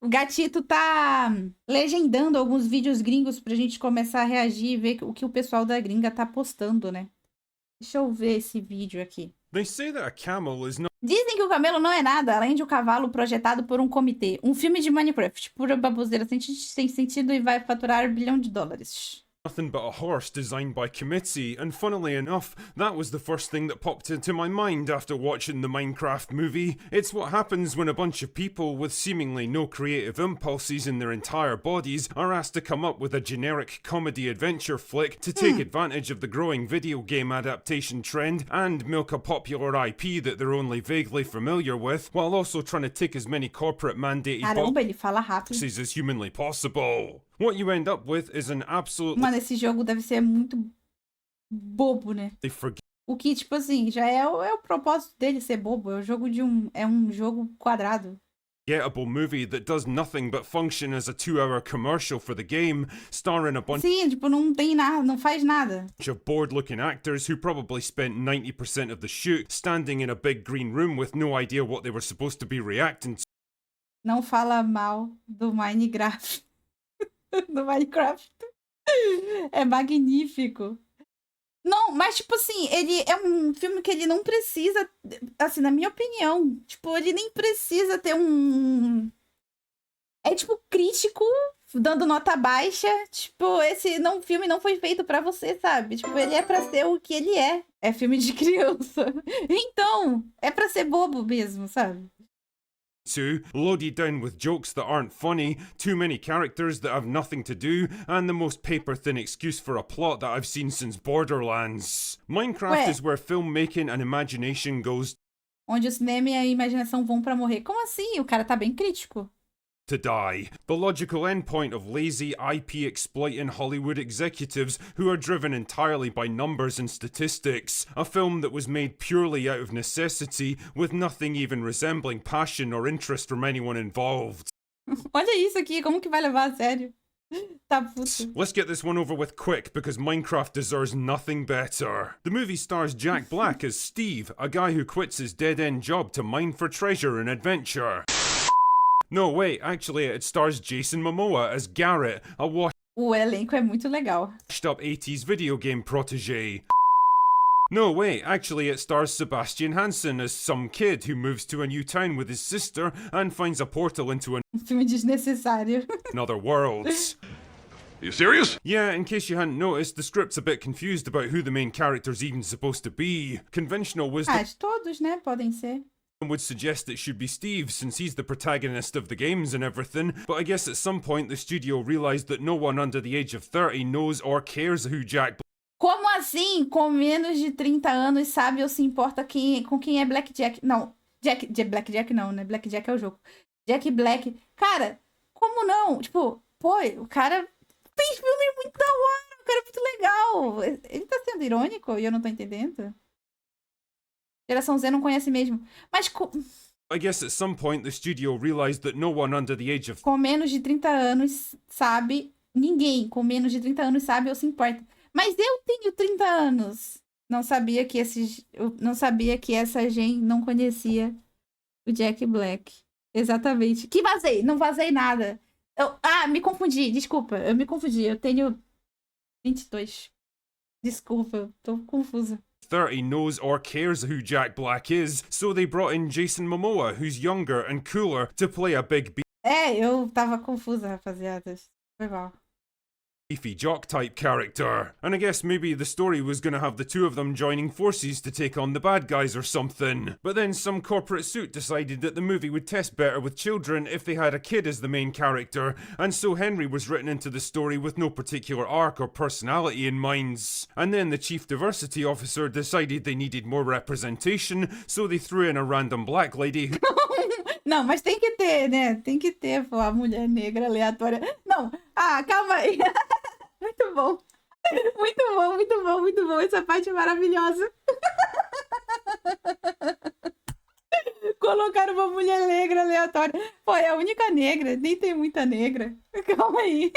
O gatito tá legendando alguns vídeos gringos pra gente começar a reagir e ver o que o pessoal da gringa tá postando, né? Deixa eu ver esse vídeo aqui. They say that a camel is not Dizem que o camelo não é nada, além de um cavalo projetado por um comitê. Um filme de Minecraft, pura baboseira sem sentido e vai faturar $1 bilhão. nothing but a horse designed by committee, and funnily enough, that was the first thing that popped into my mind after watching the Minecraft movie. It's what happens when a bunch of people with seemingly no creative impulses in their entire bodies are asked to come up with a generic comedy adventure flick to take advantage of the growing video game adaptation trend and milk a popular IP that they're only vaguely familiar with, while also trying to tick as many corporate mandated Caramba, ele fala rápido. boxes as humanly possible. What you end up with is an absolutely Mano, esse jogo deve ser muito bobo, né? O que, tipo assim, já é o propósito dele ser bobo. É o jogo de é um jogo quadrado. forgettable movie that does nothing but function as a 2-hour commercial for the game, starring a bunch Sim, tipo, não tem nada, não faz nada. of bored-looking actors who probably spent 90% of the shoot standing in a big green room with no idea what they were supposed to be reacting to. Não fala mal do Minecraft. Do Minecraft. É magnífico. Não, mas tipo assim, ele é um filme que ele não precisa, assim, na minha opinião, tipo, ele nem precisa ter um... É tipo crítico dando nota baixa, tipo, esse filme não foi feito pra você, sabe? Tipo, ele é pra ser o que ele é. É filme de criança. Então, é pra ser bobo mesmo, sabe? Loaded down with jokes that aren't funny, too many characters that have nothing to do, and the most paper-thin excuse for a plot that I've seen since Borderlands. Minecraft is where filmmaking and imagination goes Onde o cinema e a imaginação vão pra morrer. Como assim? O cara tá bem crítico. to die. The logical endpoint of lazy, IP exploiting Hollywood executives who are driven entirely by numbers and statistics. A film that was made purely out of necessity, with nothing even resembling passion or interest from anyone involved. Olha isso aqui, como que vai levar a sério? Tá puto. Let's get this one over with quick because Minecraft deserves nothing better. The movie stars Jack Black as Steve, a guy who quits his dead-end job to mine for treasure and adventure. No, wait, actually it stars Jason Momoa as Garrett, a O elenco é muito legal. washed-up 80s video game protege. No, wait, actually it stars Sebastian Hansen as some kid who moves to a new town with his sister and finds a portal into Um filme desnecessário. another world. Are you serious? Yeah, in case you hadn't noticed, the script's a bit confused about who the main character's even supposed to be. Conventional wisdom Ah, todos, né? Podem ser. would suggest it should be Steve, since he's the protagonist of the games and everything, but I guess at some point the studio realised that no one under the age of 30 knows or cares who Jack Como assim? Com menos de 30 anos sabe ou se importa com quem é Blackjack? Não, Blackjack não, né? Blackjack é o jogo. Jack Black. Cara, como não? Tipo, pô, o cara fez filme muito da hora, o cara é muito legal. Ele tá sendo irônico e eu não tô entendendo? Geração Z não conhece mesmo. Mas I guess at some point the studio realised that no one under the age of com menos de 30 anos sabe... Ninguém com menos de 30 anos sabe ou se importa. Mas eu tenho 30 anos. Não sabia que essa gente não conhecia o Jack Black. Exatamente. Que vazei? Não vazei nada. Me confundi. Desculpa, eu me confundi. Eu tenho 22. Desculpa, eu tô confusa. 30 knows or cares who Jack Black is, so they brought in Jason Momoa, who's younger and cooler, to play a big Eu tava confusa, rapaziada. Foi mal. beefy jock type character. And I guess maybe the story was gonna have the two of them joining forces to take on the bad guys or something. But then some corporate suit decided that the movie would test better with children if they had a kid as the main character, and so Henry was written into the story with no particular arc or personality in mind. And then the chief diversity officer decided they needed more representation, so they threw in a random black lady who Não, mas tem que ter, né? Tem que ter, pô, a mulher negra aleatória. Não, calma aí. Muito bom. Muito bom, muito bom, muito bom. Essa parte é maravilhosa. Colocaram uma mulher negra aleatória. Pô, é a única negra. Nem tem muita negra. Calma aí.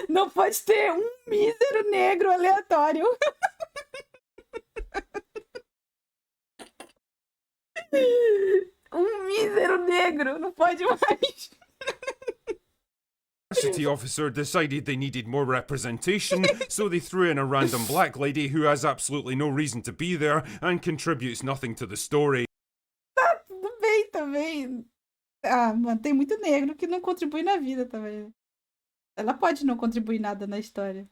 Não pode ter um mísero negro aleatório. Um mísero negro, não pode mais. University officer decided they needed more representation, so they threw in a random black lady who has absolutely no reason to be there and contributes nothing to the story. Tudo bem também. Ah, mano, tem muito negro que não contribui na vida também. Ela pode não contribuir nada na história.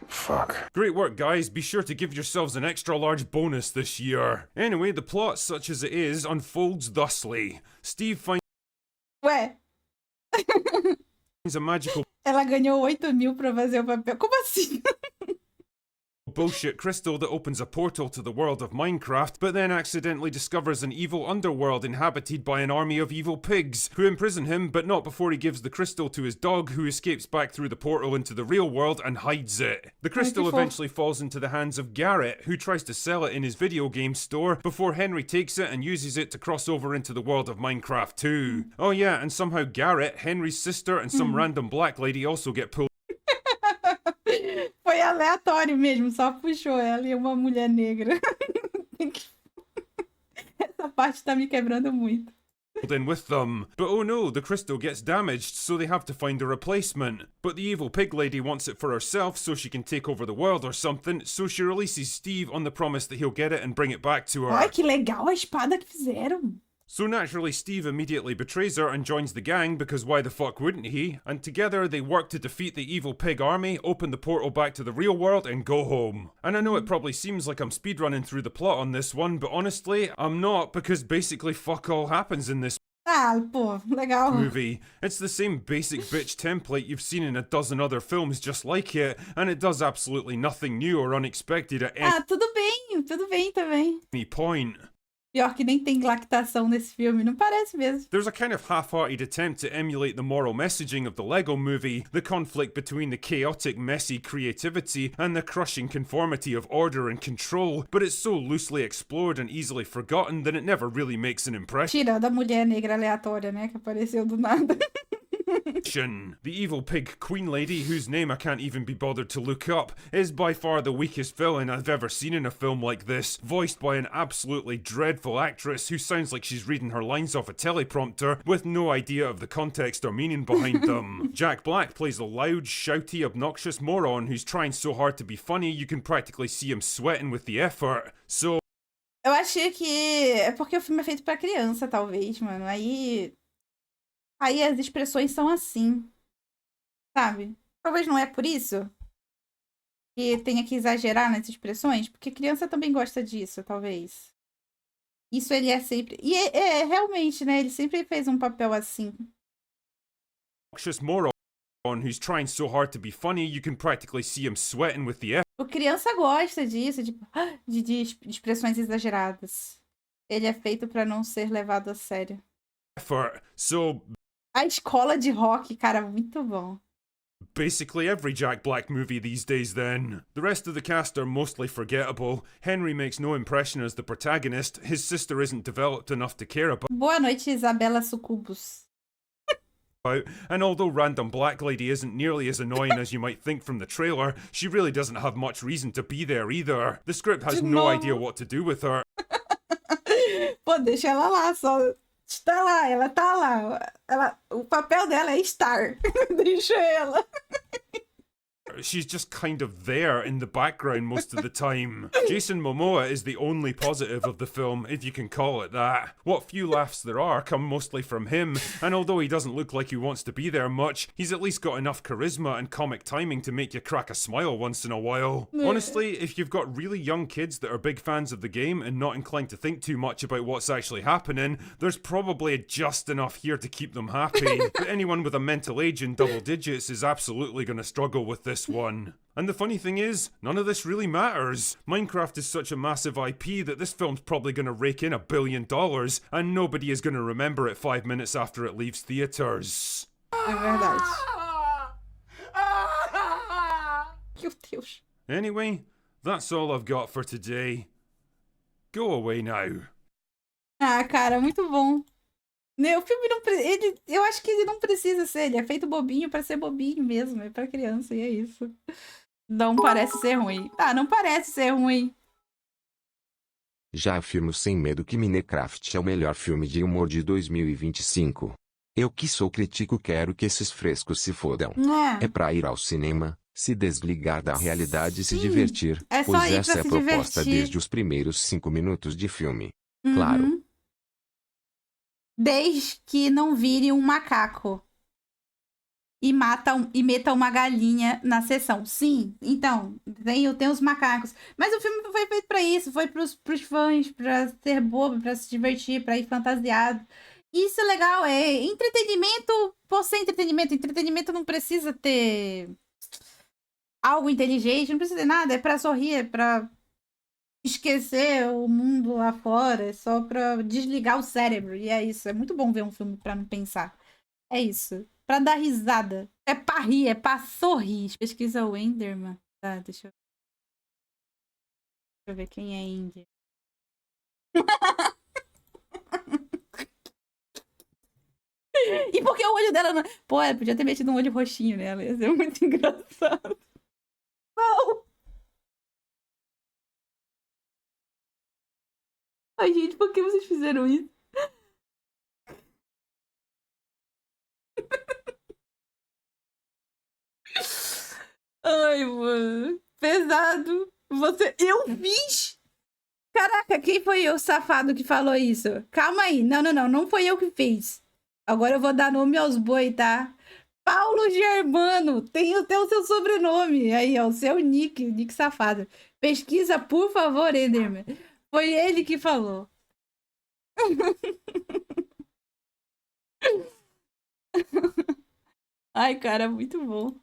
Fuck. Great work, guys. Be sure to give yourselves an extra large bonus this year. Anyway, the plot, such as it is, unfolds thusly. Steve finds Ué, a magical ela ganhou 8.000 pra fazer o papel. Como assim? bullshit crystal that opens a portal to the world of Minecraft, but then accidentally discovers an evil underworld inhabited by an army of evil pigs, who imprison him, but not before he gives the crystal to his dog, who escapes back through the portal into the real world and hides it. The crystal eventually falls into the hands of Garrett, who tries to sell it in his video game store, before Henry takes it and uses it to cross over into the world of Minecraft too. Oh yeah, and somehow Garrett, Henry's sister, and some random black lady also get pulled Foi aleatório mesmo, só puxou ela e uma mulher negra. Essa parte tá me quebrando muito. in with them. But oh no, the crystal gets damaged, so they have to find a replacement. But the evil pig lady wants it for herself so she can take over the world or something, so she releases Steve on the promise that he'll get it and bring it back to her. Ai, que legal a espada que fizeram. So naturally, Steve immediately betrays her and joins the gang, because why the fuck wouldn't he? And together they work to defeat the evil pig army, open the portal back to the real world, and go home. And I know it probably seems like I'm speedrunning through the plot on this one, but honestly, I'm not, because basically fuck all happens in this Ah, pô, legal. movie. It's the same basic bitch template you've seen in a dozen other films just like it, and it does absolutely nothing new or unexpected at Ah, tudo bem também. any point. Pior que nem tem lactação nesse filme, não parece mesmo. There's a kind of half-hearted attempt to emulate the moral messaging of the Lego movie, the conflict between the chaotic, messy creativity and the crushing conformity of order and control, but it's so loosely explored and easily forgotten that it never really makes an impression. Tirando a mulher negra aleatória, né, que apareceu do nada. The evil pig queen lady, whose name I can't even be bothered to look up, is by far the weakest villain I've ever seen in a film like this, voiced by an absolutely dreadful actress who sounds like she's reading her lines off a teleprompter with no idea of the context or meaning behind them. Jack Black plays a loud, shouty, obnoxious moron who's trying so hard to be funny you can practically see him sweating with the effort. So Eu achei que é porque o filme é feito pra criança, talvez, mano. Aí as expressões são assim, sabe? Talvez não é por isso que tenha que exagerar nas expressões, porque criança também gosta disso, talvez. Isso ele é sempre... E realmente, né? Ele sempre fez um papel assim. obnoxious moron who's trying so hard to be funny you can practically see him sweating with the O criança gosta disso, de expressões exageradas. Ele é feito pra não ser levado a sério. effort. So A escola de rock, cara, muito bom. basically every Jack Black movie these days then. The rest of the cast are mostly forgettable. Henry makes no impression as the protagonist. His sister isn't developed enough to care about. Boa noite, Isabela Sucubus. And although random black lady isn't nearly as annoying as you might think from the trailer, she really doesn't have much reason to be there either. The script has no idea what to do with her. Pô, deixa ela lá, só está lá, ela tá lá. O papel dela é estar. Deixa ela. She's just kind of there in the background most of the time. Jason Momoa is the only positive of the film, if you can call it that. What few laughs there are come mostly from him, and although he doesn't look like he wants to be there much, he's at least got enough charisma and comic timing to make you crack a smile once in a while. Honestly, if you've got really young kids that are big fans of the game and not inclined to think too much about what's actually happening, there's probably just enough here to keep them happy. But anyone with a mental age in double digits is absolutely going to struggle with this one. And the funny thing is, none of this really matters. Minecraft is such a massive IP that this film's probably gonna rake in $1 billion, and nobody is gonna remember it 5 minutes after it leaves theaters. É verdade. Meu Deus. Anyway, that's all I've got for today. Go away now. Ah, cara, muito bom. Né, o filme não eu acho que ele não precisa ser, ele é feito bobinho pra ser bobinho mesmo, é pra criança e é isso. Não parece ser ruim. Ah, não parece ser ruim. Já afirmo sem medo que Minecraft é o melhor filme de humor de 2025. Eu que sou crítico quero que esses frescos se fodam. É pra ir ao cinema, se desligar da realidade e se Sim, divertir, é só pois ir essa pra é a se proposta divertir. desde os primeiros 5 minutos de filme. Claro. Uhum. Desde que não vire um macaco e meta uma galinha na sessão. Sim, então, tem os macacos. Mas o filme foi feito pra isso, foi pros fãs, pra ser bobo, pra se divertir, pra ir fantasiado. Isso é legal, é entretenimento por ser entretenimento. Entretenimento não precisa ter algo inteligente, não precisa ter nada, é pra sorrir, é pra esquecer o mundo lá fora, é só pra desligar o cérebro. E é isso, é muito bom ver um filme pra não pensar. É isso. Pra dar risada. É pra rir, é pra sorrir. Pesquisa o Enderman. Tá, deixa eu ver quem é Ender. E por que o olho dela não... Pô, ela podia ter metido um olho roxinho nela. Ia ser muito engraçado. Não! Ai, gente, por que vocês fizeram isso? Ai, mano. Pesado. Você... Eu fiz? Caraca, quem foi o safado que falou isso? Calma aí. Não, não, não. Não foi eu que fiz. Agora eu vou dar nome aos boi, tá? Paulo Germano. Tem até o seu sobrenome. Aí, ó. O seu nick safado. Pesquisa, por favor, Enderman. Foi ele que falou. Ai, cara, muito bom.